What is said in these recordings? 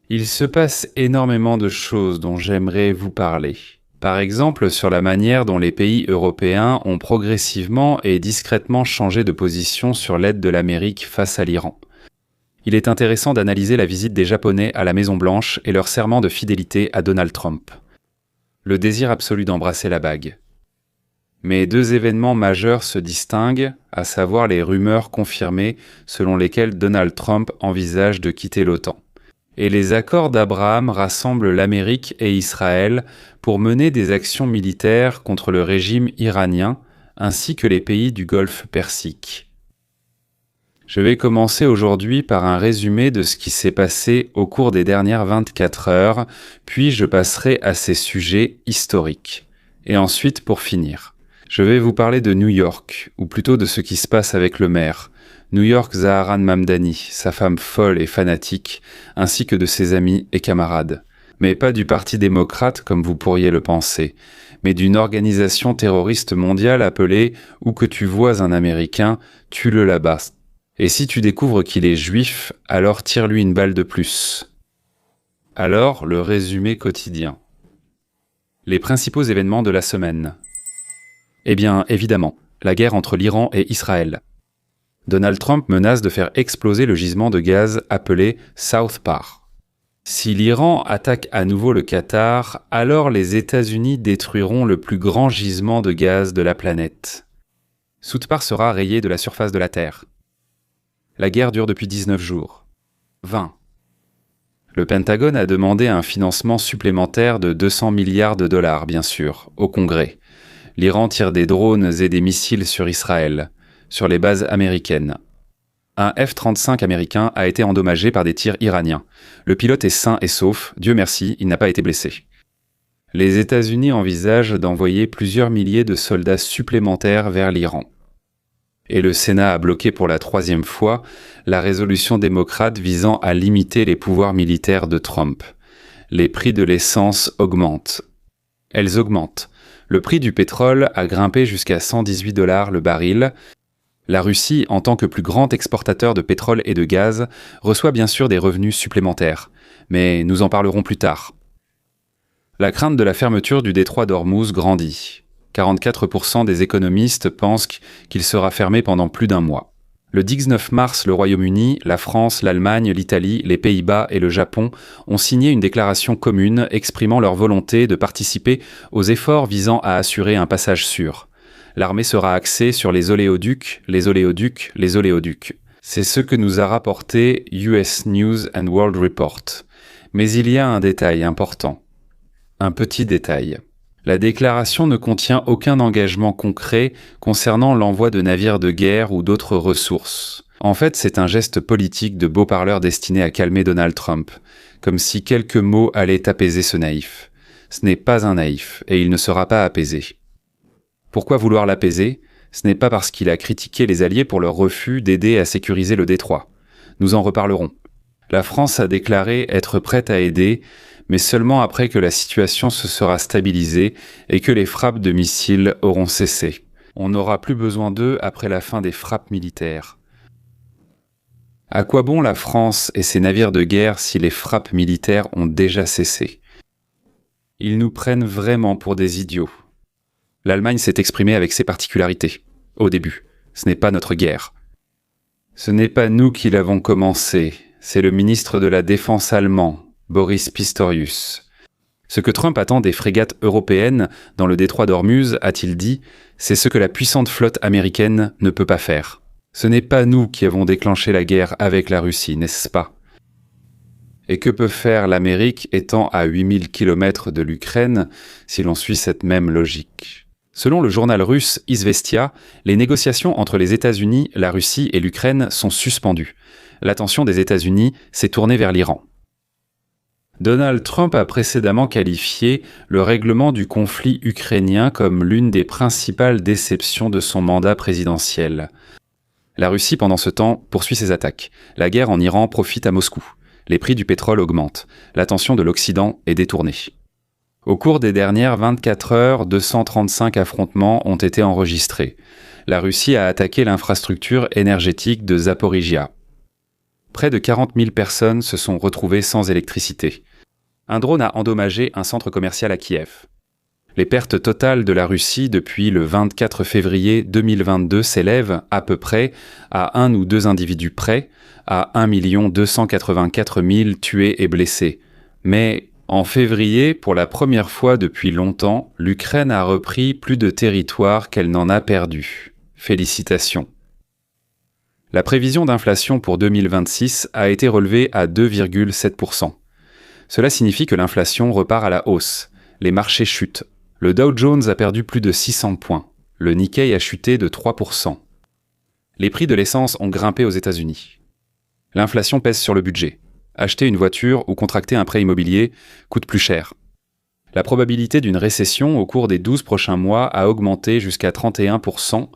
Il se passe énormément de choses dont j'aimerais vous parler. Par exemple, sur la manière dont les pays européens ont progressivement et discrètement changé de position sur l'aide de l'Amérique face à l'Iran. Il est intéressant d'analyser la visite des Japonais à la Maison-Blanche et leur serment de fidélité à Donald Trump. Le désir absolu d'embrasser la bague. Mais deux événements majeurs se distinguent, à savoir les rumeurs confirmées selon lesquelles Donald Trump envisage de quitter l'OTAN. Et les accords d'Abraham rassemblent l'Amérique et Israël pour mener des actions militaires contre le régime iranien, ainsi que les pays du Golfe Persique. Je vais commencer aujourd'hui par un résumé de ce qui s'est passé au cours des dernières 24 heures, puis je passerai à ces sujets historiques. Et ensuite, pour finir, je vais vous parler de New York, ou plutôt de ce qui se passe avec le maire. New York Zaharan Mamdani, sa femme folle et fanatique, ainsi que de ses amis et camarades. Mais pas du Parti démocrate comme vous pourriez le penser, mais d'une organisation terroriste mondiale appelée « Où que tu vois un Américain, tue-le là-bas ». Et si tu découvres qu'il est juif, alors tire-lui une balle de plus. Alors, le résumé quotidien. Les principaux événements de la semaine. Eh bien, évidemment, la guerre entre l'Iran et Israël. Donald Trump menace de faire exploser le gisement de gaz appelé South Pare. Si l'Iran attaque à nouveau le Qatar, alors les États-Unis détruiront le plus grand gisement de gaz de la planète. South Pare sera rayé de la surface de la Terre. La guerre dure depuis 19 jours. 20. Le Pentagone a demandé un financement supplémentaire de 200 milliards de dollars, bien sûr, au Congrès. L'Iran tire des drones et des missiles sur Israël, sur les bases américaines. Un F-35 américain a été endommagé par des tirs iraniens. Le pilote est sain et sauf, Dieu merci, il n'a pas été blessé. Les États-Unis envisagent d'envoyer plusieurs milliers de soldats supplémentaires vers l'Iran. Et le Sénat a bloqué pour la 3e fois la résolution démocrate visant à limiter les pouvoirs militaires de Trump. Les prix de l'essence augmentent. Elles augmentent. Le prix du pétrole a grimpé jusqu'à 118 $ le baril. La Russie, en tant que plus grand exportateur de pétrole et de gaz, reçoit bien sûr des revenus supplémentaires. Mais nous en parlerons plus tard. La crainte de la fermeture du détroit d'Ormuz grandit. 44% des économistes pensent qu'il sera fermé pendant plus d'un mois. Le 19 mars, le Royaume-Uni, la France, l'Allemagne, l'Italie, les Pays-Bas et le Japon ont signé une déclaration commune exprimant leur volonté de participer aux efforts visant à assurer un passage sûr. L'armée sera axée sur les oléoducs, les oléoducs, les oléoducs. C'est ce que nous a rapporté US News and World Report. Mais il y a un détail important. Un petit détail. La déclaration ne contient aucun engagement concret concernant l'envoi de navires de guerre ou d'autres ressources. En fait, c'est un geste politique de beau parleur destiné à calmer Donald Trump, comme si quelques mots allaient apaiser ce naïf. Ce n'est pas un naïf, et il ne sera pas apaisé. Pourquoi vouloir l'apaiser ? Ce n'est pas parce qu'il a critiqué les Alliés pour leur refus d'aider à sécuriser le détroit. Nous en reparlerons. La France a déclaré être prête à aider, mais seulement après que la situation se sera stabilisée et que les frappes de missiles auront cessé. On n'aura plus besoin d'eux après la fin des frappes militaires. À quoi bon la France et ses navires de guerre si les frappes militaires ont déjà cessé ? Ils nous prennent vraiment pour des idiots. L'Allemagne s'est exprimée avec ses particularités. Au début, ce n'est pas notre guerre. Ce n'est pas nous qui l'avons commencé, c'est le ministre de la Défense allemand, Boris Pistorius. Ce que Trump attend des frégates européennes dans le détroit d'Ormuz, a-t-il dit, c'est ce que la puissante flotte américaine ne peut pas faire. Ce n'est pas nous qui avons déclenché la guerre avec la Russie, n'est-ce pas ? Et que peut faire l'Amérique étant à 8000 km de l'Ukraine si l'on suit cette même logique ? Selon le journal russe Izvestia, les négociations entre les États-Unis, la Russie et l'Ukraine sont suspendues. L'attention des États-Unis s'est tournée vers l'Iran. Donald Trump a précédemment qualifié le règlement du conflit ukrainien comme l'une des principales déceptions de son mandat présidentiel. La Russie, pendant ce temps, poursuit ses attaques. La guerre en Iran profite à Moscou. Les prix du pétrole augmentent. L'attention de l'Occident est détournée. Au cours des dernières 24 heures, 235 affrontements ont été enregistrés. La Russie a attaqué l'infrastructure énergétique de Zaporijia. Près de 40 000 personnes se sont retrouvées sans électricité. Un drone a endommagé un centre commercial à Kiev. Les pertes totales de la Russie depuis le 24 février 2022 s'élèvent à peu près à 1 ou 2 individus près, à 1 284 000 tués et blessés. Mais en février, pour la première fois depuis longtemps, l'Ukraine a repris plus de territoire qu'elle n'en a perdu. Félicitations. La prévision d'inflation pour 2026 a été relevée à 2,7%. Cela signifie que l'inflation repart à la hausse. Les marchés chutent. Le Dow Jones a perdu plus de 600 points. Le Nikkei a chuté de 3%. Les prix de l'essence ont grimpé aux États-Unis. L'inflation pèse sur le budget. Acheter une voiture ou contracter un prêt immobilier coûte plus cher. La probabilité d'une récession au cours des 12 prochains mois a augmenté jusqu'à 31%.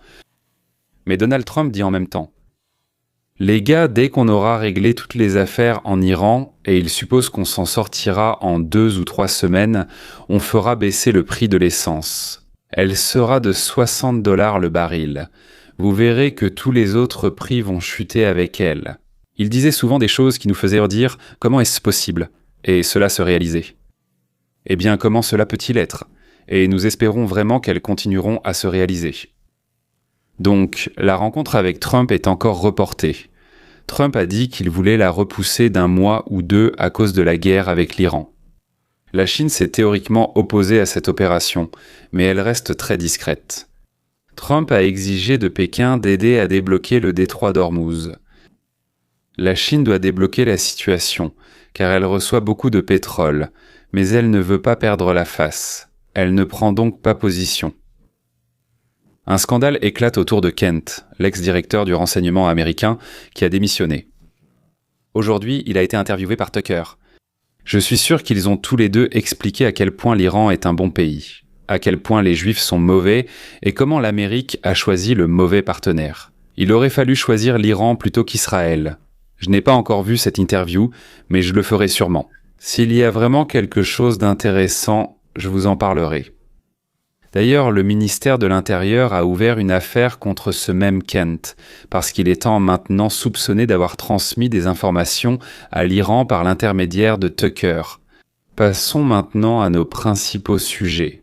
Mais Donald Trump dit en même temps: les gars, dès qu'on aura réglé toutes les affaires en Iran, et il suppose qu'on s'en sortira en 2 ou 3 semaines, on fera baisser le prix de l'essence. Elle sera de 60 $ le baril. Vous verrez que tous les autres prix vont chuter avec elle. Il disait souvent des choses qui nous faisaient dire « Comment est-ce possible ?» et cela se réalisait. Eh bien, comment cela peut-il être? Et nous espérons vraiment qu'elles continueront à se réaliser. Donc, la rencontre avec Trump est encore reportée. Trump a dit qu'il voulait la repousser d'1 mois ou 2 à cause de la guerre avec l'Iran. La Chine s'est théoriquement opposée à cette opération, mais elle reste très discrète. Trump a exigé de Pékin d'aider à débloquer le détroit d'Ormuz. La Chine doit débloquer la situation, car elle reçoit beaucoup de pétrole, mais elle ne veut pas perdre la face. Elle ne prend donc pas position. Un scandale éclate autour de Kent, l'ex-directeur du renseignement américain, qui a démissionné. Aujourd'hui, il a été interviewé par Tucker. Je suis sûr qu'ils ont tous les deux expliqué à quel point l'Iran est un bon pays, à quel point les Juifs sont mauvais et comment l'Amérique a choisi le mauvais partenaire. Il aurait fallu choisir l'Iran plutôt qu'Israël. Je n'ai pas encore vu cette interview, mais je le ferai sûrement. S'il y a vraiment quelque chose d'intéressant, je vous en parlerai. D'ailleurs, le ministère de l'Intérieur a ouvert une affaire contre ce même Kent, parce qu'il est maintenant soupçonné d'avoir transmis des informations à l'Iran par l'intermédiaire de Tucker. Passons maintenant à nos principaux sujets.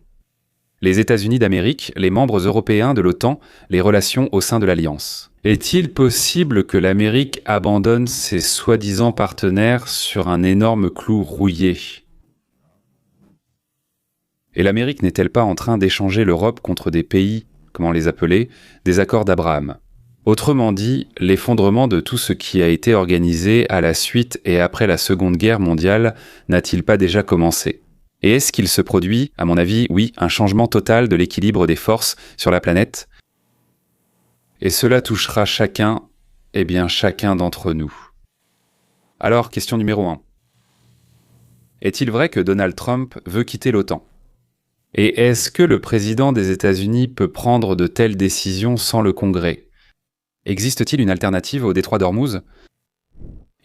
Les États-Unis d'Amérique, les membres européens de l'OTAN, les relations au sein de l'Alliance. Est-il possible que l'Amérique abandonne ses soi-disant partenaires sur un énorme clou rouillé ? Et l'Amérique n'est-elle pas en train d'échanger l'Europe contre des pays, comment les appeler, des accords d'Abraham? Autrement dit, l'effondrement de tout ce qui a été organisé à la suite et après la Seconde Guerre mondiale n'a-t-il pas déjà commencé? Et est-ce qu'il se produit, à mon avis, oui, un changement total de l'équilibre des forces sur la planète? Et cela touchera chacun d'entre nous. Alors, question numéro 1. Est-il vrai que Donald Trump veut quitter l'OTAN? Et est-ce que le président des États-Unis peut prendre de telles décisions sans le Congrès? Existe-t-il une alternative au détroit d'Ormuz?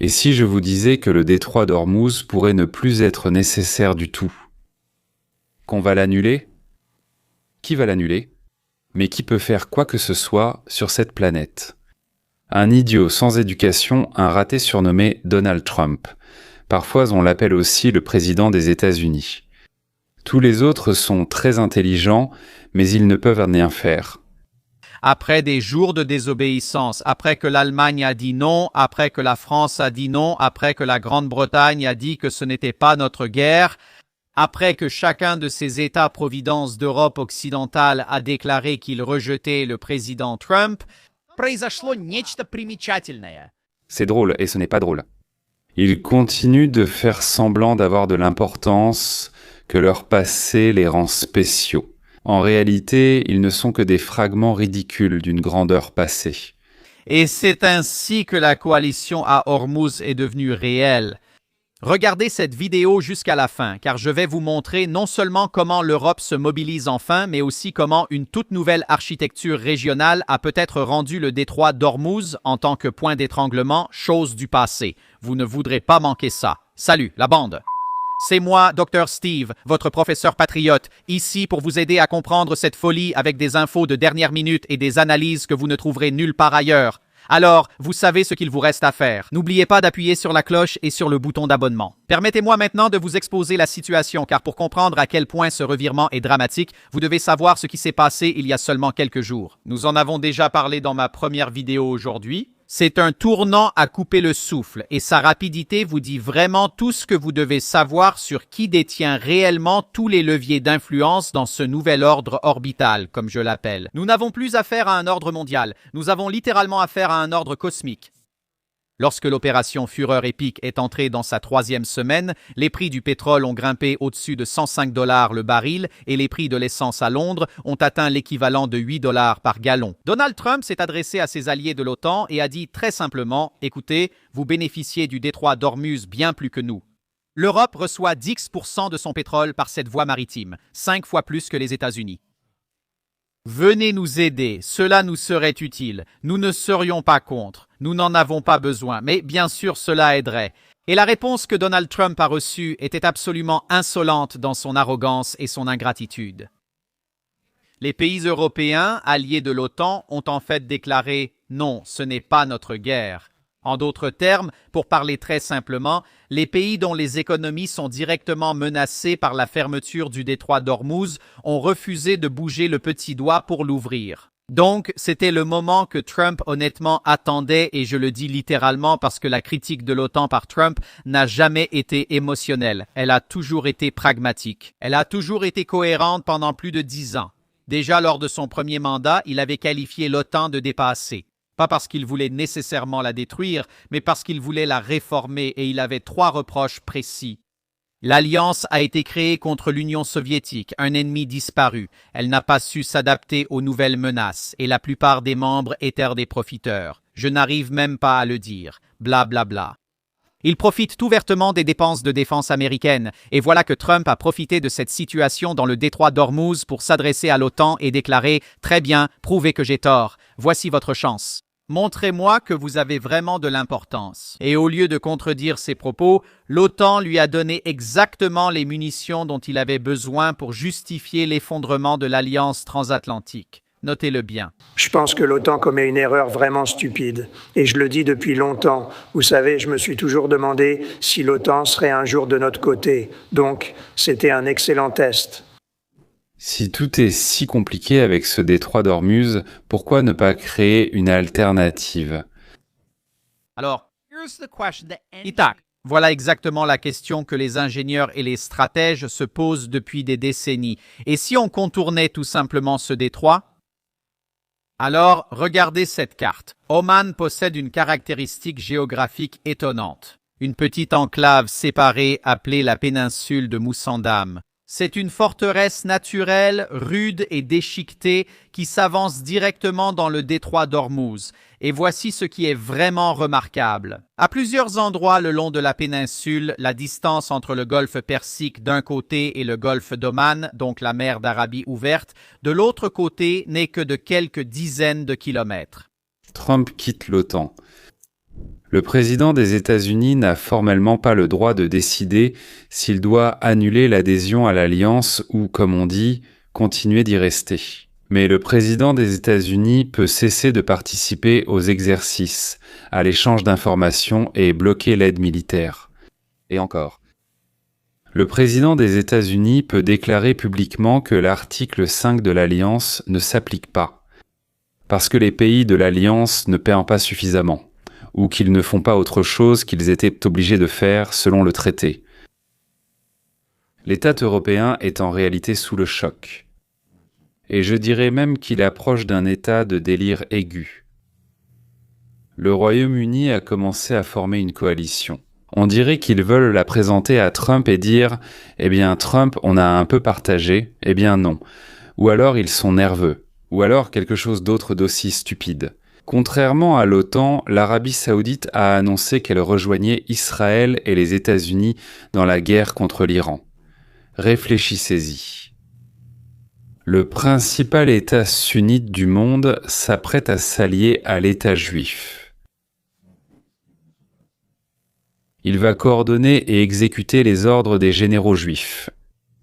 Et si je vous disais que le détroit d'Ormuz pourrait ne plus être nécessaire du tout? Qu'on va l'annuler? Qui va l'annuler? Mais qui peut faire quoi que ce soit sur cette planète? Un idiot sans éducation, un raté surnommé Donald Trump. Parfois on l'appelle aussi le président des États-Unis. Tous les autres sont très intelligents, mais ils ne peuvent rien faire. Après des jours de désobéissance, après que l'Allemagne a dit non, après que la France a dit non, après que la Grande-Bretagne a dit que ce n'était pas notre guerre, après que chacun de ces États-providence d'Europe occidentale a déclaré qu'il rejetait le président Trump, произошло нечто примечательное. C'est drôle, et ce n'est pas drôle. Ils continuent de faire semblant d'avoir de l'importance, que leur passé les rend spéciaux. En réalité, ils ne sont que des fragments ridicules d'une grandeur passée. Et c'est ainsi que la coalition à Ormuz est devenue réelle. Regardez cette vidéo jusqu'à la fin, car je vais vous montrer non seulement comment l'Europe se mobilise enfin, mais aussi comment une toute nouvelle architecture régionale a peut-être rendu le détroit d'Ormuz en tant que point d'étranglement, chose du passé. Vous ne voudrez pas manquer ça. Salut, la bande! C'est moi, Dr. Steve, votre professeur patriote, ici pour vous aider à comprendre cette folie avec des infos de dernière minute et des analyses que vous ne trouverez nulle part ailleurs. Alors, vous savez ce qu'il vous reste à faire. N'oubliez pas d'appuyer sur la cloche et sur le bouton d'abonnement. Permettez-moi maintenant de vous exposer la situation, car pour comprendre à quel point ce revirement est dramatique, vous devez savoir ce qui s'est passé il y a seulement quelques jours. Nous en avons déjà parlé dans ma première vidéo aujourd'hui. C'est un tournant à couper le souffle et sa rapidité vous dit vraiment tout ce que vous devez savoir sur qui détient réellement tous les leviers d'influence dans ce nouvel ordre orbital, comme je l'appelle. Nous n'avons plus affaire à un ordre mondial, nous avons littéralement affaire à un ordre cosmique. Lorsque l'opération Fureur épique est entrée dans sa 3e semaine, les prix du pétrole ont grimpé au-dessus de 105 $ le baril et les prix de l'essence à Londres ont atteint l'équivalent de 8 $ par gallon. Donald Trump s'est adressé à ses alliés de l'OTAN et a dit très simplement « Écoutez, vous bénéficiez du détroit d'Ormuz bien plus que nous. L'Europe reçoit 10% de son pétrole par cette voie maritime, 5 fois plus que les États-Unis. Venez nous aider, cela nous serait utile, nous ne serions pas contre, nous n'en avons pas besoin, mais bien sûr cela aiderait. » Et la réponse que Donald Trump a reçue était absolument insolente dans son arrogance et son ingratitude. Les pays européens, alliés de l'OTAN, ont en fait déclaré « Non, ce n'est pas notre guerre ». En d'autres termes, pour parler très simplement, les pays dont les économies sont directement menacées par la fermeture du détroit d'Ormuz ont refusé de bouger le petit doigt pour l'ouvrir. Donc, c'était le moment que Trump honnêtement attendait, et je le dis littéralement parce que la critique de l'OTAN par Trump n'a jamais été émotionnelle. Elle a toujours été pragmatique. Elle a toujours été cohérente pendant plus de 10 ans. Déjà lors de son premier mandat, il avait qualifié l'OTAN de dépassée. Pas parce qu'il voulait nécessairement la détruire, mais parce qu'il voulait la réformer et il avait 3 reproches précis. L'Alliance a été créée contre l'Union soviétique, un ennemi disparu. Elle n'a pas su s'adapter aux nouvelles menaces et la plupart des membres étaient des profiteurs. Je n'arrive même pas à le dire. Bla bla bla. Il profite ouvertement des dépenses de défense américaines, et voilà que Trump a profité de cette situation dans le détroit d'Ormuz pour s'adresser à l'OTAN et déclarer « Très bien, prouvez que j'ai tort, voici votre chance. Montrez-moi que vous avez vraiment de l'importance. » Et au lieu de contredire ses propos, l'OTAN lui a donné exactement les munitions dont il avait besoin pour justifier l'effondrement de l'Alliance transatlantique. Notez-le bien. Je pense que l'OTAN commet une erreur vraiment stupide. Et je le dis depuis longtemps. Vous savez, je me suis toujours demandé si l'OTAN serait un jour de notre côté. Donc, c'était un excellent test. Si tout est si compliqué avec ce détroit d'Ormuz, pourquoi ne pas créer une alternative? Alors, Itak, voilà exactement la question que les ingénieurs et les stratèges se posent depuis des décennies. Et si on contournait tout simplement ce détroit? Alors, regardez cette carte. Oman possède une caractéristique géographique étonnante. Une petite enclave séparée appelée la péninsule de Moussandam. C'est une forteresse naturelle, rude et déchiquetée qui s'avance directement dans le détroit d'Ormuz. Et voici ce qui est vraiment remarquable. À plusieurs endroits le long de la péninsule, la distance entre le golfe Persique d'un côté et le golfe d'Oman, donc la mer d'Arabie ouverte, de l'autre côté n'est que de quelques dizaines de kilomètres. Trump quitte l'OTAN. Le président des États-Unis n'a formellement pas le droit de décider s'il doit annuler l'adhésion à l'Alliance ou, comme on dit, continuer d'y rester. Mais le président des États-Unis peut cesser de participer aux exercices, à l'échange d'informations et bloquer l'aide militaire. Et encore. Le président des États-Unis peut déclarer publiquement que l'article 5 de l'Alliance ne s'applique pas, parce que les pays de l'Alliance ne paient pas suffisamment, ou qu'ils ne font pas autre chose qu'ils étaient obligés de faire selon le traité. L'État européen est en réalité sous le choc. Et je dirais même qu'il approche d'un état de délire aigu. Le Royaume-Uni a commencé à former une coalition. On dirait qu'ils veulent la présenter à Trump et dire « Eh bien Trump, on a un peu partagé, eh bien non ». Ou alors ils sont nerveux, ou alors quelque chose d'autre d'aussi stupide. Contrairement à l'OTAN, l'Arabie saoudite a annoncé qu'elle rejoignait Israël et les États-Unis dans la guerre contre l'Iran. Réfléchissez-y. Le principal État sunnite du monde s'apprête à s'allier à l'État juif. Il va coordonner et exécuter les ordres des généraux juifs,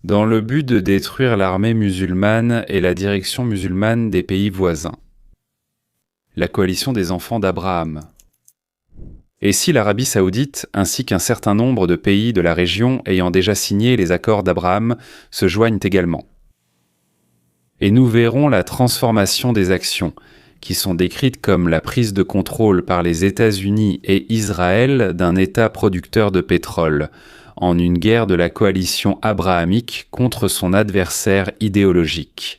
dans le but de détruire l'armée musulmane et la direction musulmane des pays voisins. la coalition des enfants d'Abraham. Et si l'Arabie saoudite, ainsi qu'un certain nombre de pays de la région ayant déjà signé les accords d'Abraham, se joignent également. Et nous verrons la transformation des actions, qui sont décrites comme la prise de contrôle par les États-Unis et Israël d'un État producteur de pétrole, en une guerre de la coalition abrahamique contre son adversaire idéologique.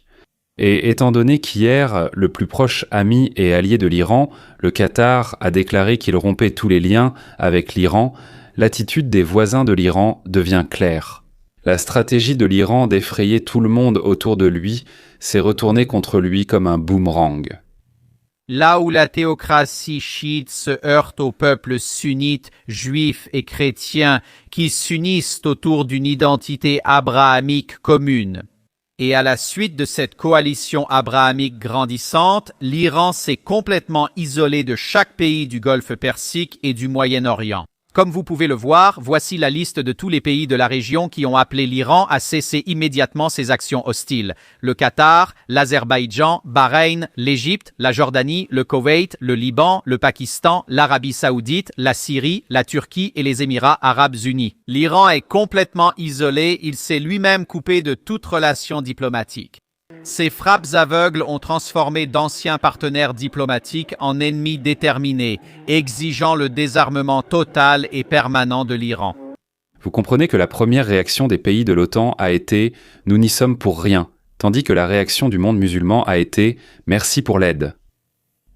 Et étant donné qu'hier, le plus proche ami et allié de l'Iran, le Qatar, a déclaré qu'il rompait tous les liens avec l'Iran, l'attitude des voisins de l'Iran devient claire. La stratégie de l'Iran d'effrayer tout le monde autour de lui s'est retournée contre lui comme un boomerang. Là où la théocratie chiite se heurte aux peuples sunnites, juifs et chrétiens qui s'unissent autour d'une identité abrahamique commune. Et à la suite de cette coalition abrahamique grandissante, l'Iran s'est complètement isolé de chaque pays du Golfe Persique et du Moyen-Orient. Comme vous pouvez le voir, voici la liste de tous les pays de la région qui ont appelé l'Iran à cesser immédiatement ses actions hostiles. Le Qatar, l'Azerbaïdjan, Bahreïn, l'Égypte, la Jordanie, le Koweït, le Liban, le Pakistan, l'Arabie saoudite, la Syrie, la Turquie et les Émirats arabes unis. L'Iran est complètement isolé, il s'est lui-même coupé de toute relation diplomatique. Ces frappes aveugles ont transformé d'anciens partenaires diplomatiques en ennemis déterminés, exigeant le désarmement total et permanent de l'Iran. Vous comprenez que la première réaction des pays de l'OTAN a été « nous n'y sommes pour rien », tandis que la réaction du monde musulman a été « merci pour l'aide ».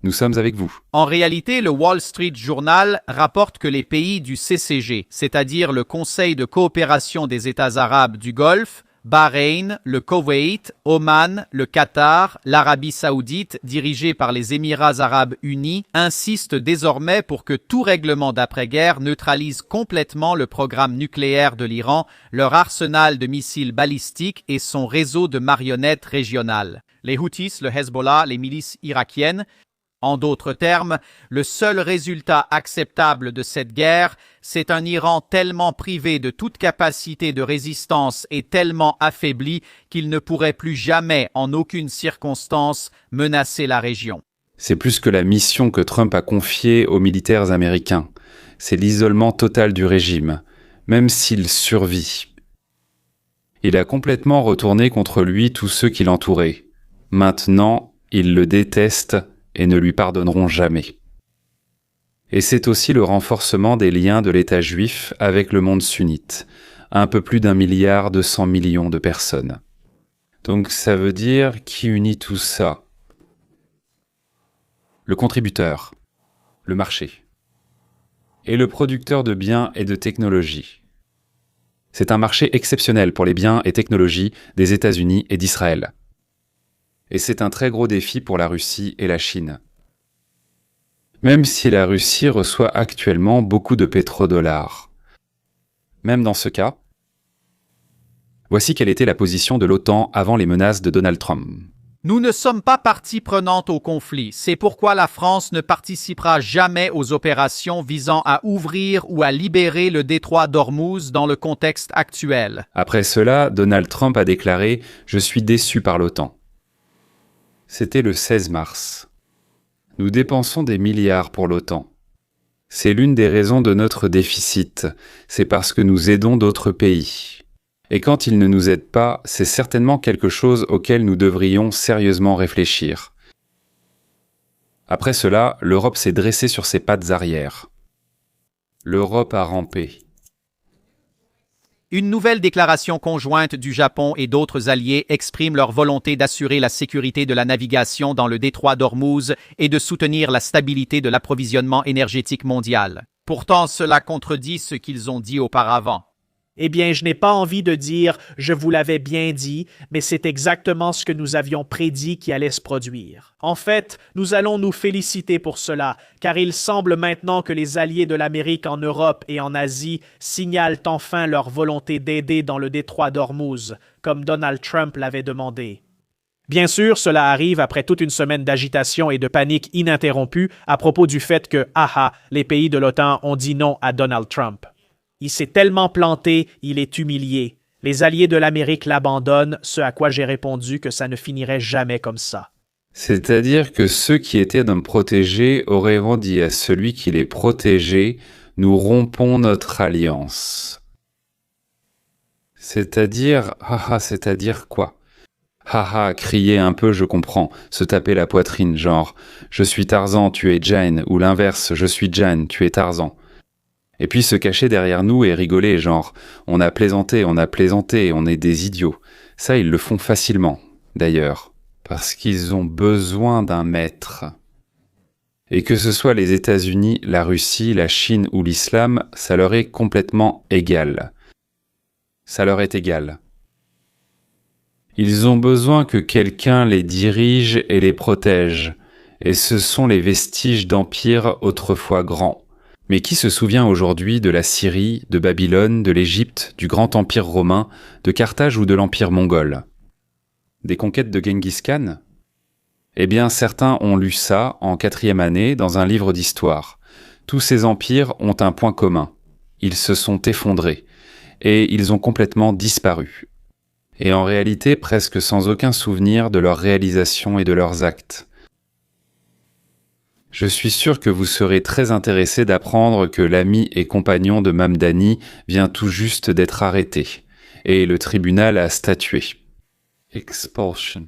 Nous sommes avec vous. En réalité, le Wall Street Journal rapporte que les pays du CCG, c'est-à-dire le Conseil de coopération des États arabes du Golfe, Bahreïn, le Koweït, Oman, le Qatar, l'Arabie saoudite, dirigée par les Émirats arabes unis, insistent désormais pour que tout règlement d'après-guerre neutralise complètement le programme nucléaire de l'Iran, leur arsenal de missiles balistiques et son réseau de marionnettes régionales. Les Houthis, le Hezbollah, les milices irakiennes. En d'autres termes, le seul résultat acceptable de cette guerre, c'est un Iran tellement privé de toute capacité de résistance et tellement affaibli qu'il ne pourrait plus jamais, en aucune circonstance, menacer la région. C'est plus que la mission que Trump a confiée aux militaires américains. C'est l'isolement total du régime, même s'il survit. Il a complètement retourné contre lui tous ceux qui l'entouraient. Maintenant, ils le détestent et ne lui pardonneront jamais. Et c'est aussi le renforcement des liens de l'État juif avec le monde sunnite, un peu plus d'1,2 milliard de personnes. Donc ça veut dire qui unit tout ça? Le contributeur, le marché, et le producteur de biens et de technologies. C'est un marché exceptionnel pour les biens et technologies des États-Unis et d'Israël. Et c'est un très gros défi pour la Russie et la Chine. Même si la Russie reçoit actuellement beaucoup de pétrodollars. Même dans ce cas, voici quelle était la position de l'OTAN avant les menaces de Donald Trump. Nous ne sommes pas partie prenante au conflit. C'est pourquoi la France ne participera jamais aux opérations visant à ouvrir ou à libérer le détroit d'Ormuz dans le contexte actuel. Après cela, Donald Trump a déclaré « Je suis déçu par l'OTAN ». C'était le 16 mars. Nous dépensons des milliards pour l'OTAN. C'est l'une des raisons de notre déficit. C'est parce que nous aidons d'autres pays. Et quand ils ne nous aident pas, c'est certainement quelque chose auquel nous devrions sérieusement réfléchir. Après cela, l'Europe s'est dressée sur ses pattes arrière. L'Europe a rampé. Une nouvelle déclaration conjointe du Japon et d'autres alliés exprime leur volonté d'assurer la sécurité de la navigation dans le détroit d'Ormuz et de soutenir la stabilité de l'approvisionnement énergétique mondial. Pourtant, cela contredit ce qu'ils ont dit auparavant. Eh bien, je n'ai pas envie de dire « je vous l'avais bien dit », mais c'est exactement ce que nous avions prédit qui allait se produire. En fait, nous allons nous féliciter pour cela, car il semble maintenant que les alliés de l'Amérique en Europe et en Asie signalent enfin leur volonté d'aider dans le détroit d'Ormuz, comme Donald Trump l'avait demandé. Bien sûr, cela arrive après toute une semaine d'agitation et de panique ininterrompue à propos du fait que, les pays de l'OTAN ont dit non à Donald Trump. Il s'est tellement planté, il est humilié. Les alliés de l'Amérique l'abandonnent, ce à quoi j'ai répondu que ça ne finirait jamais comme ça. C'est-à-dire que ceux qui étaient d'hommes protégés auraient dit à celui qui les protégeait, « Nous rompons notre alliance ». C'est-à-dire quoi? Crier un peu, je comprends, se taper la poitrine, genre « Je suis Tarzan, tu es Jane » ou l'inverse « Je suis Jane, tu es Tarzan ». Et puis se cacher derrière nous et rigoler, genre « On a plaisanté, on est des idiots ». Ça, ils le font facilement, d'ailleurs, parce qu'ils ont besoin d'un maître. Et que ce soit les États-Unis, la Russie, la Chine ou l'islam, ça leur est complètement égal. Ça leur est égal. Ils ont besoin que quelqu'un les dirige et les protège, et ce sont les vestiges d'empires autrefois grands. Mais qui se souvient aujourd'hui de la Syrie, de Babylone, de l'Égypte, du grand empire romain, de Carthage ou de l'empire mongol? Des conquêtes de Genghis Khan? Eh bien, certains ont lu ça en 4e année dans un livre d'histoire. Tous ces empires ont un point commun. Ils se sont effondrés. Et ils ont complètement disparu. Et en réalité, presque sans aucun souvenir de leurs réalisations et de leurs actes. Je suis sûr que vous serez très intéressé d'apprendre que l'ami et compagnon de Mamdani vient tout juste d'être arrêté. Et le tribunal a statué. Expulsion.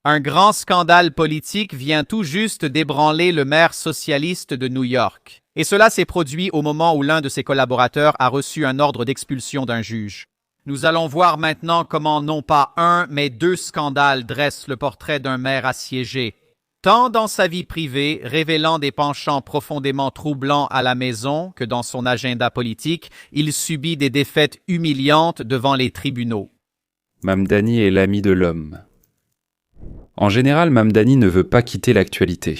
Un grand scandale politique vient tout juste d'ébranler le maire socialiste de New York. Et cela s'est produit au moment où l'un de ses collaborateurs a reçu un ordre d'expulsion d'un juge. Nous allons voir maintenant comment non pas un, mais 2 scandales dressent le portrait d'un maire assiégé, tant dans sa vie privée, révélant des penchants profondément troublants à la maison, que dans son agenda politique, il subit des défaites humiliantes devant les tribunaux. Mamdani est l'ami de l'homme. En général, Mamdani ne veut pas quitter l'actualité.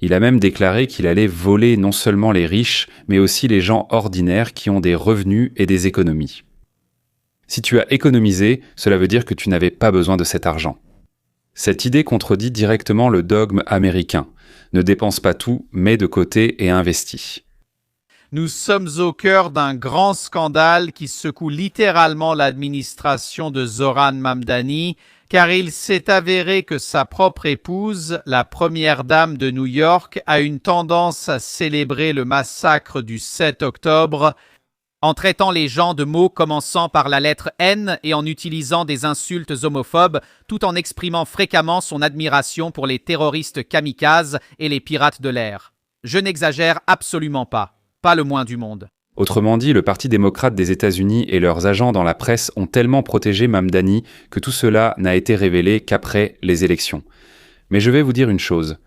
Il a même déclaré qu'il allait voler non seulement les riches, mais aussi les gens ordinaires qui ont des revenus et des économies. Si tu as économisé, cela veut dire que tu n'avais pas besoin de cet argent. Cette idée contredit directement le dogme américain. Ne dépense pas tout, mets de côté et investis. Nous sommes au cœur d'un grand scandale qui secoue littéralement l'administration de Zohran Mamdani, car il s'est avéré que sa propre épouse, la première dame de New York, a une tendance à célébrer le massacre du 7 octobre en traitant les gens de mots commençant par la lettre N et en utilisant des insultes homophobes, tout en exprimant fréquemment son admiration pour les terroristes kamikazes et les pirates de l'air. Je n'exagère absolument pas le moins du monde. Autrement dit, le Parti démocrate des États-Unis et leurs agents dans la presse ont tellement protégé Mamdani que tout cela n'a été révélé qu'après les élections. Mais je vais vous dire une chose.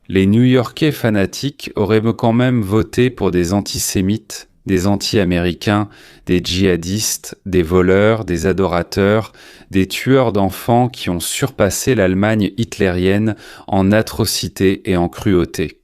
Les New-Yorkais fanatiques auraient quand même voté pour des antisémites, des anti-américains, des djihadistes, des voleurs, des adorateurs, des tueurs d'enfants qui ont surpassé l'Allemagne hitlérienne en atrocité et en cruauté.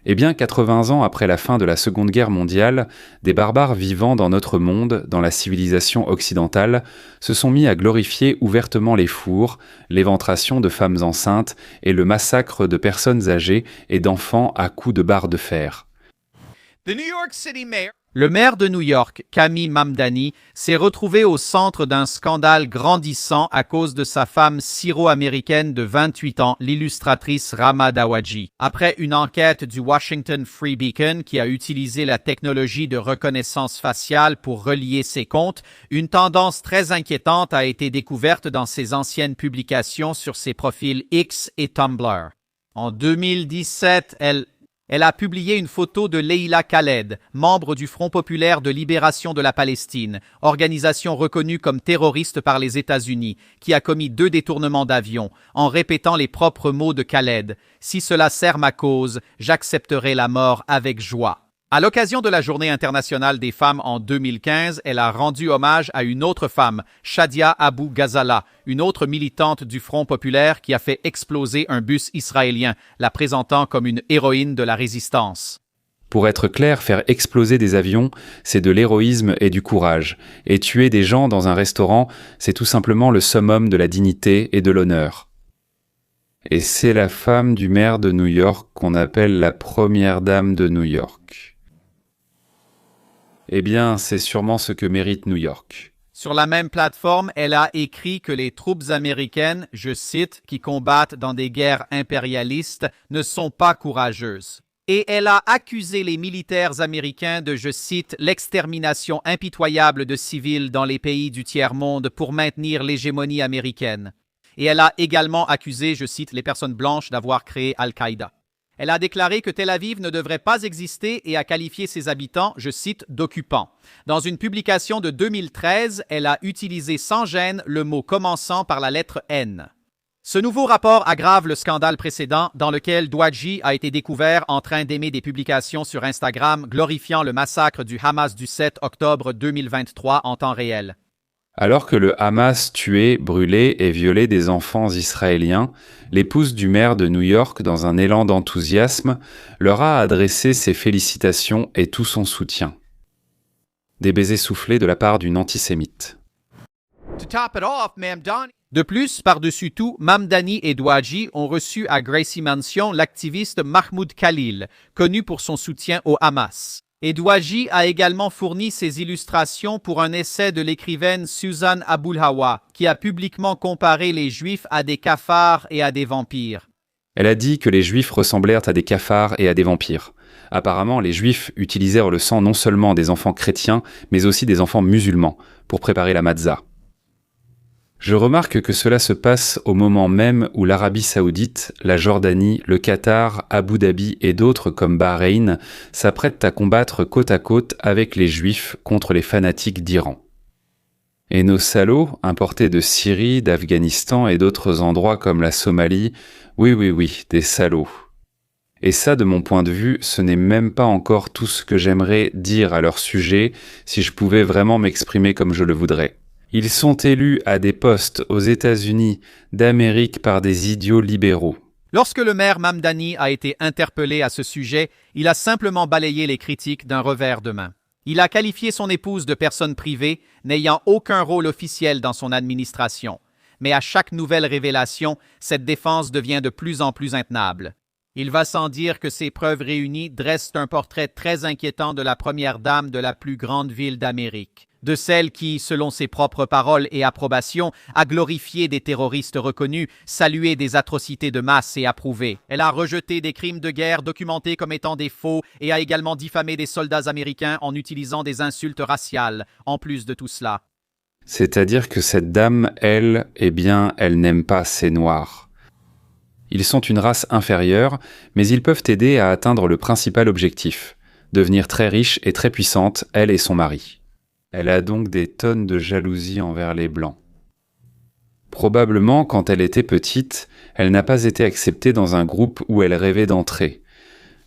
Eh bien, 80 ans après la fin de la Seconde Guerre mondiale, des barbares vivant dans notre monde, dans la civilisation occidentale, se sont mis à glorifier ouvertement les fours, l'éventration de femmes enceintes et le massacre de personnes âgées et d'enfants à coups de barres de fer. Le maire de New York, Camille Mamdani, s'est retrouvé au centre d'un scandale grandissant à cause de sa femme syro-américaine de 28 ans, l'illustratrice Rama Dawaji. Après une enquête du Washington Free Beacon qui a utilisé la technologie de reconnaissance faciale pour relier ses comptes, une tendance très inquiétante a été découverte dans ses anciennes publications sur ses profils X et Tumblr. En 2017, elle a publié une photo de Leila Khaled, membre du Front populaire de libération de la Palestine, organisation reconnue comme terroriste par les États-Unis, qui a commis 2 détournements d'avion, en répétant les propres mots de Khaled « Si cela sert ma cause, j'accepterai la mort avec joie ». À l'occasion de la Journée internationale des femmes en 2015, elle a rendu hommage à une autre femme, Shadia Abu Ghazala, une autre militante du Front populaire qui a fait exploser un bus israélien, la présentant comme une héroïne de la résistance. Pour être clair, faire exploser des avions, c'est de l'héroïsme et du courage. Et tuer des gens dans un restaurant, c'est tout simplement le summum de la dignité et de l'honneur. Et c'est la femme du maire de New York qu'on appelle la première dame de New York. Eh bien, c'est sûrement ce que mérite New York. Sur la même plateforme, elle a écrit que les troupes américaines, je cite, qui combattent dans des guerres impérialistes, ne sont pas courageuses. Et elle a accusé les militaires américains de, je cite, l'extermination impitoyable de civils dans les pays du tiers-monde pour maintenir l'hégémonie américaine. Et elle a également accusé, je cite, les personnes blanches d'avoir créé Al-Qaïda. Elle a déclaré que Tel Aviv ne devrait pas exister et a qualifié ses habitants, je cite, d'occupants. Dans une publication de 2013, elle a utilisé sans gêne le mot commençant par la lettre N. Ce nouveau rapport aggrave le scandale précédent dans lequel Douadji a été découvert en train d'aimer des publications sur Instagram glorifiant le massacre du Hamas du 7 octobre 2023 en temps réel. Alors que le Hamas tuait, brûlait et violait des enfants israéliens, l'épouse du maire de New York, dans un élan d'enthousiasme, leur a adressé ses félicitations et tout son soutien. Des baisers soufflés de la part d'une antisémite. De plus, par-dessus tout, Mamdani et Douadji ont reçu à Gracie Mansion l'activiste Mahmoud Khalil, connu pour son soutien au Hamas. Et Douadji a également fourni ses illustrations pour un essai de l'écrivaine Suzanne Aboulhawa, qui a publiquement comparé les Juifs à des cafards et à des vampires. Elle a dit que les Juifs ressemblèrent à des cafards et à des vampires. Apparemment, les Juifs utilisèrent le sang non seulement des enfants chrétiens, mais aussi des enfants musulmans, pour préparer la matzah. Je remarque que cela se passe au moment même où l'Arabie Saoudite, la Jordanie, le Qatar, Abu Dhabi et d'autres comme Bahreïn s'apprêtent à combattre côte à côte avec les Juifs contre les fanatiques d'Iran. Et nos salauds, importés de Syrie, d'Afghanistan et d'autres endroits comme la Somalie, oui, des salauds. Et ça, de mon point de vue, ce n'est même pas encore tout ce que j'aimerais dire à leur sujet si je pouvais vraiment m'exprimer comme je le voudrais. Ils sont élus à des postes aux États-Unis d'Amérique par des idiots libéraux. Lorsque le maire Mamdani a été interpellé à ce sujet, il a simplement balayé les critiques d'un revers de main. Il a qualifié son épouse de personne privée, n'ayant aucun rôle officiel dans son administration. Mais à chaque nouvelle révélation, cette défense devient de plus en plus intenable. Il va sans dire que ces preuves réunies dressent un portrait très inquiétant de la première dame de la plus grande ville d'Amérique. De celle qui, selon ses propres paroles et approbations, a glorifié des terroristes reconnus, salué des atrocités de masse et approuvé. Elle a rejeté des crimes de guerre documentés comme étant des faux et a également diffamé des soldats américains en utilisant des insultes raciales, en plus de tout cela. C'est-à-dire que cette dame, elle n'aime pas ces Noirs. Ils sont une race inférieure, mais ils peuvent aider à atteindre le principal objectif, devenir très riche et très puissante, elle et son mari. Elle a donc des tonnes de jalousie envers les Blancs. Probablement, quand elle était petite, elle n'a pas été acceptée dans un groupe où elle rêvait d'entrer.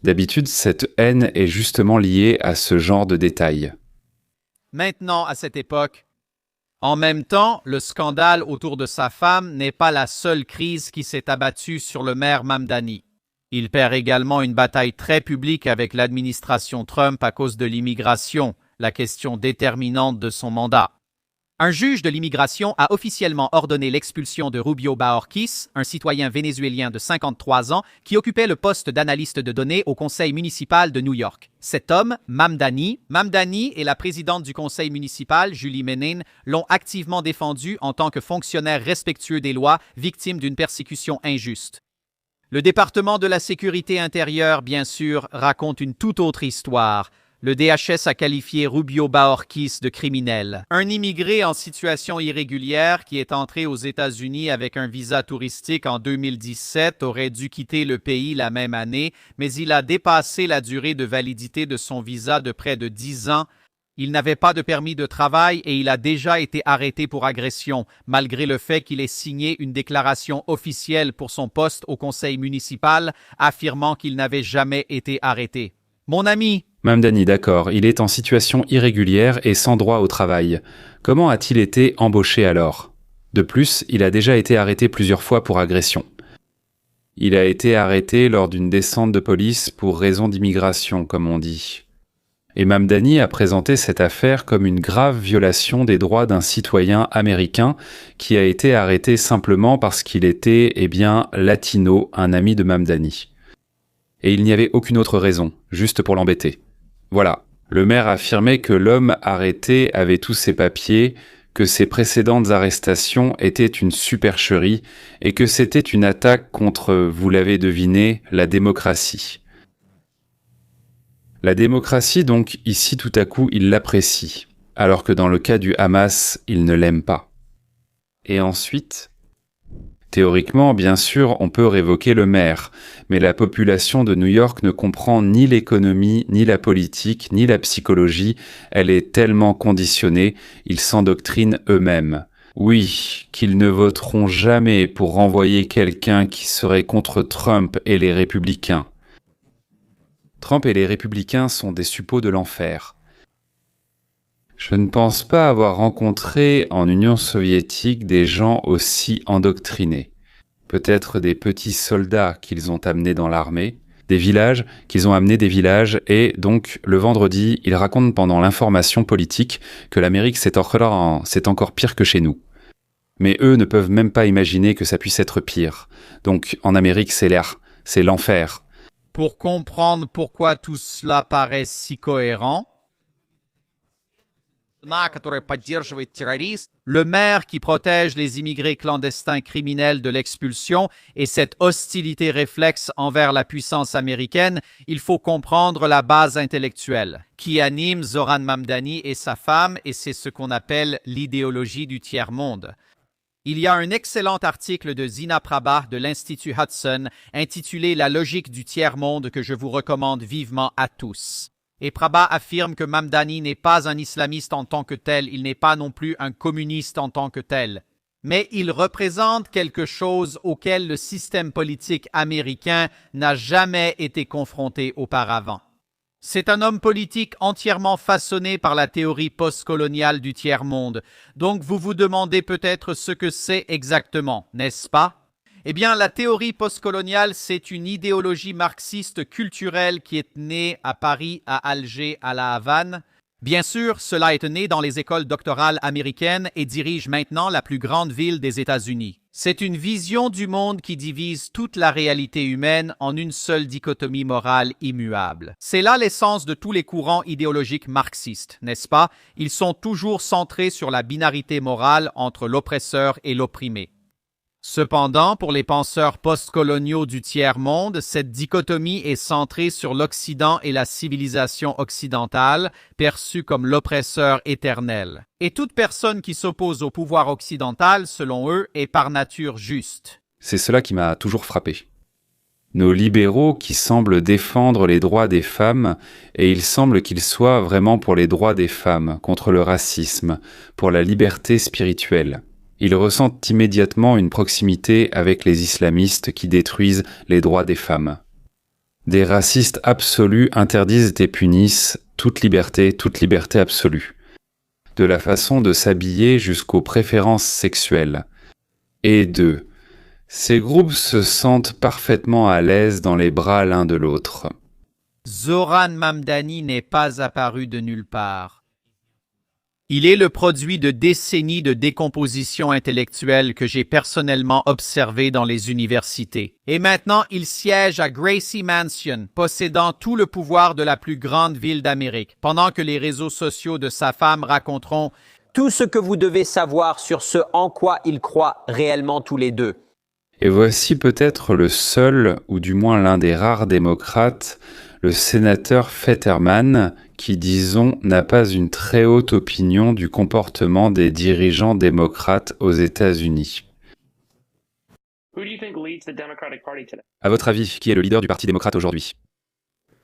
D'habitude, cette haine est justement liée à ce genre de détails. Maintenant, à cette époque, en même temps, le scandale autour de sa femme n'est pas la seule crise qui s'est abattue sur le maire Mamdani. Il perd également une bataille très publique avec l'administration Trump à cause de l'immigration, la question déterminante de son mandat. Un juge de l'immigration a officiellement ordonné l'expulsion de Rubio Baorquis, un citoyen vénézuélien de 53 ans qui occupait le poste d'analyste de données au conseil municipal de New York. Cet homme, Mamdani et la présidente du conseil municipal, Julie Menin, l'ont activement défendu en tant que fonctionnaire respectueux des lois, victime d'une persécution injuste. Le département de la sécurité intérieure, bien sûr, raconte une toute autre histoire. Le DHS a qualifié Rubio Baorquis de criminel. Un immigré en situation irrégulière qui est entré aux États-Unis avec un visa touristique en 2017 aurait dû quitter le pays la même année, mais il a dépassé la durée de validité de son visa de près de 10 ans. Il n'avait pas de permis de travail et il a déjà été arrêté pour agression, malgré le fait qu'il ait signé une déclaration officielle pour son poste au conseil municipal, affirmant qu'il n'avait jamais été arrêté. Mon ami, Mamdani, d'accord, il est en situation irrégulière et sans droit au travail. Comment a-t-il été embauché alors? De plus, il a déjà été arrêté plusieurs fois pour agression. Il a été arrêté lors d'une descente de police pour raison d'immigration, comme on dit. Et Mamdani a présenté cette affaire comme une grave violation des droits d'un citoyen américain qui a été arrêté simplement parce qu'il était, latino, un ami de Mamdani. Et il n'y avait aucune autre raison, juste pour l'embêter. Voilà, le maire affirmait que l'homme arrêté avait tous ses papiers, que ses précédentes arrestations étaient une supercherie et que c'était une attaque contre, vous l'avez deviné, la démocratie. La démocratie, donc, ici tout à coup, il l'apprécie, alors que dans le cas du Hamas, il ne l'aime pas. Et ensuite, théoriquement, bien sûr, on peut révoquer le maire, mais la population de New York ne comprend ni l'économie, ni la politique, ni la psychologie, elle est tellement conditionnée, ils s'endoctrinent eux-mêmes. Oui, qu'ils ne voteront jamais pour renvoyer quelqu'un qui serait contre Trump et les républicains. Trump et les républicains sont des suppôts de l'enfer. Je ne pense pas avoir rencontré en Union soviétique des gens aussi endoctrinés. Peut-être des petits soldats qu'ils ont amenés dans l'armée, des villages qu'ils ont amenés des villages, et donc le vendredi, ils racontent pendant l'information politique que l'Amérique c'est encore pire que chez nous. Mais eux ne peuvent même pas imaginer que ça puisse être pire. Donc en Amérique c'est l'enfer. Pour comprendre pourquoi tout cela paraît si cohérent, le maire qui protège les immigrés clandestins criminels de l'expulsion et cette hostilité réflexe envers la puissance américaine, il faut comprendre la base intellectuelle qui anime Zoran Mamdani et sa femme, et c'est ce qu'on appelle l'idéologie du tiers-monde. Il y a un excellent article de Zina Prabha de l'Institut Hudson intitulé « La logique du tiers-monde » que je vous recommande vivement à tous. Et Prabha affirme que Mamdani n'est pas un islamiste en tant que tel, il n'est pas non plus un communiste en tant que tel. Mais il représente quelque chose auquel le système politique américain n'a jamais été confronté auparavant. C'est un homme politique entièrement façonné par la théorie postcoloniale du tiers-monde. Donc vous vous demandez peut-être ce que c'est exactement, n'est-ce pas? Eh bien, la théorie postcoloniale, c'est une idéologie marxiste culturelle qui est née à Paris, à Alger, à La Havane. Bien sûr, cela est né dans les écoles doctorales américaines et dirige maintenant la plus grande ville des États-Unis. C'est une vision du monde qui divise toute la réalité humaine en une seule dichotomie morale immuable. C'est là l'essence de tous les courants idéologiques marxistes, n'est-ce pas? Ils sont toujours centrés sur la binarité morale entre l'oppresseur et l'opprimé. Cependant, pour les penseurs postcoloniaux du tiers-monde, cette dichotomie est centrée sur l'Occident et la civilisation occidentale, perçue comme l'oppresseur éternel. Et toute personne qui s'oppose au pouvoir occidental, selon eux, est par nature juste. C'est cela qui m'a toujours frappé. Nos libéraux qui semblent défendre les droits des femmes, et il semble qu'ils soient vraiment pour les droits des femmes, contre le racisme, pour la liberté spirituelle. Ils ressentent immédiatement une proximité avec les islamistes qui détruisent les droits des femmes. Des racistes absolus interdisent et punissent toute liberté absolue. De la façon de s'habiller jusqu'aux préférences sexuelles. Et deux, ces groupes se sentent parfaitement à l'aise dans les bras l'un de l'autre. Zoran Mamdani n'est pas apparu de nulle part. Il est le produit de décennies de décomposition intellectuelle que j'ai personnellement observé dans les universités. Et maintenant, il siège à Gracie Mansion, possédant tout le pouvoir de la plus grande ville d'Amérique, pendant que les réseaux sociaux de sa femme raconteront tout ce que vous devez savoir sur ce en quoi ils croient réellement tous les deux. Et voici peut-être le seul, ou du moins l'un des rares démocrates, le sénateur Fetterman, qui, disons, n'a pas une très haute opinion du comportement des dirigeants démocrates aux États-Unis. À votre avis, qui est le leader du Parti démocrate aujourd'hui?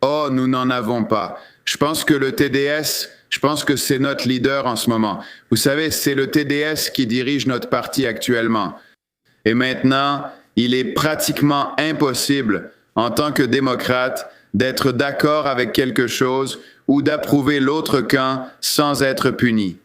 Oh, nous n'en avons pas. Je pense que le TDS, c'est notre leader en ce moment. Vous savez, c'est le TDS qui dirige notre parti actuellement. Et maintenant, il est pratiquement impossible, en tant que démocrate, d'être d'accord avec quelque chose ou d'approuver l'autre camp sans être puni.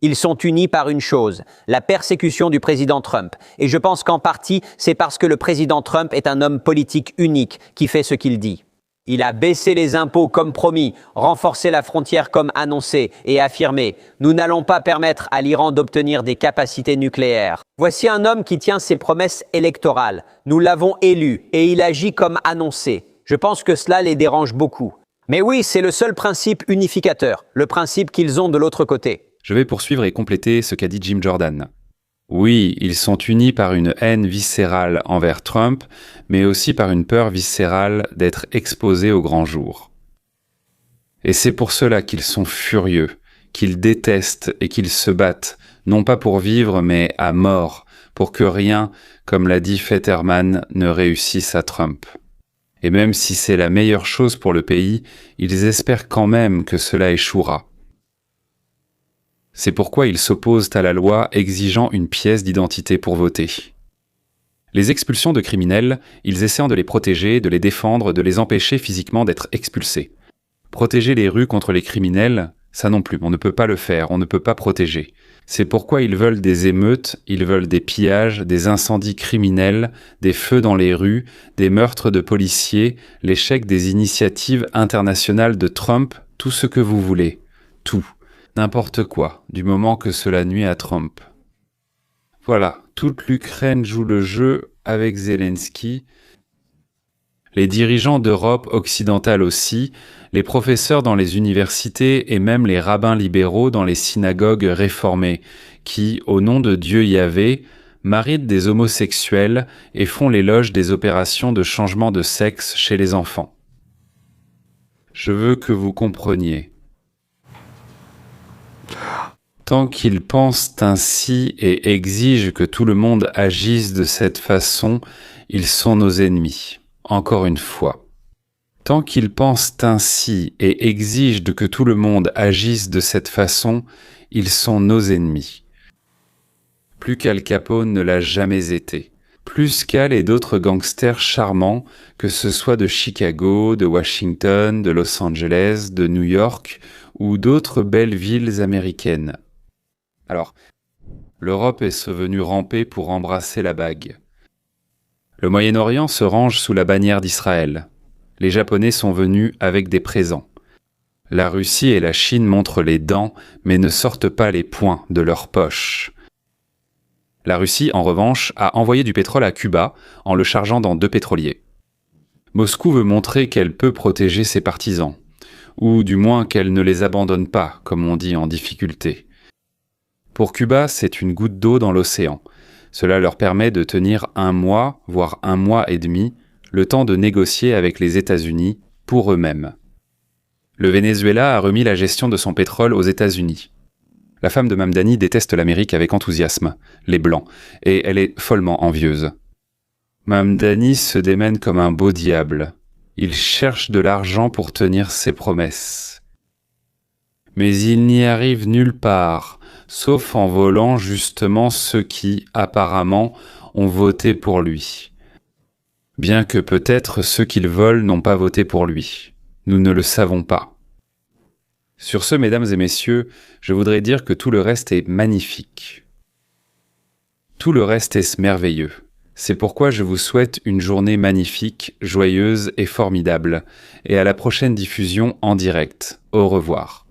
Ils sont unis par une chose, la persécution du président Trump. Et je pense qu'en partie, c'est parce que le président Trump est un homme politique unique qui fait ce qu'il dit. Il a baissé les impôts comme promis, renforcé la frontière comme annoncé et affirmé « Nous n'allons pas permettre à l'Iran d'obtenir des capacités nucléaires ». Voici un homme qui tient ses promesses électorales. Nous l'avons élu et il agit comme annoncé. Je pense que cela les dérange beaucoup. Mais oui, c'est le seul principe unificateur, le principe qu'ils ont de l'autre côté. Je vais poursuivre et compléter ce qu'a dit Jim Jordan. Oui, ils sont unis par une haine viscérale envers Trump, mais aussi par une peur viscérale d'être exposés au grand jour. Et c'est pour cela qu'ils sont furieux, qu'ils détestent et qu'ils se battent, non pas pour vivre, mais à mort, pour que rien, comme l'a dit Fetterman, ne réussisse à Trump. Et même si c'est la meilleure chose pour le pays, ils espèrent quand même que cela échouera. C'est pourquoi ils s'opposent à la loi exigeant une pièce d'identité pour voter. Les expulsions de criminels, ils essaient de les protéger, de les défendre, de les empêcher physiquement d'être expulsés. Protéger les rues contre les criminels, ça non plus, on ne peut pas le faire, on ne peut pas protéger. C'est pourquoi ils veulent des émeutes, ils veulent des pillages, des incendies criminels, des feux dans les rues, des meurtres de policiers, l'échec des initiatives internationales de Trump, tout ce que vous voulez. Tout. N'importe quoi, du moment que cela nuit à Trump. Voilà, toute l'Ukraine joue le jeu avec Zelensky. Les dirigeants d'Europe occidentale aussi, les professeurs dans les universités et même les rabbins libéraux dans les synagogues réformées, qui, au nom de Dieu Yahvé, marient des homosexuels et font l'éloge des opérations de changement de sexe chez les enfants. Je veux que vous compreniez. Tant qu'ils pensent ainsi et exigent que tout le monde agisse de cette façon, ils sont nos ennemis. Encore une fois. Tant qu'ils pensent ainsi et exigent que tout le monde agisse de cette façon, ils sont nos ennemis. Plus qu'Al Capone ne l'a jamais été. Plus qu'Al et d'autres gangsters charmants, que ce soit de Chicago, de Washington, de Los Angeles, de New York ou d'autres belles villes américaines. Alors, l'Europe est venue ramper pour embrasser la bague. Le Moyen-Orient se range sous la bannière d'Israël. Les Japonais sont venus avec des présents. La Russie et la Chine montrent les dents, mais ne sortent pas les poings de leurs poches. La Russie, en revanche, a envoyé du pétrole à Cuba en le chargeant dans 2 pétroliers. Moscou veut montrer qu'elle peut protéger ses partisans, ou du moins qu'elle ne les abandonne pas, comme on dit en difficulté. Pour Cuba, c'est une goutte d'eau dans l'océan. Cela leur permet de tenir 1 mois, voire 1 mois et demi, le temps de négocier avec les États-Unis pour eux-mêmes. Le Venezuela a remis la gestion de son pétrole aux États-Unis. La femme de Mamdani déteste l'Amérique avec enthousiasme, les Blancs, et elle est follement envieuse. Mamdani se démène comme un beau diable. Il cherche de l'argent pour tenir ses promesses. Mais il n'y arrive nulle part, sauf en volant justement ceux qui, apparemment, ont voté pour lui. Bien que peut-être ceux qu'il vole n'ont pas voté pour lui. Nous ne le savons pas. Sur ce, mesdames et messieurs, je voudrais dire que tout le reste est magnifique. Tout le reste est merveilleux. C'est pourquoi je vous souhaite une journée magnifique, joyeuse et formidable, et à la prochaine diffusion en direct. Au revoir.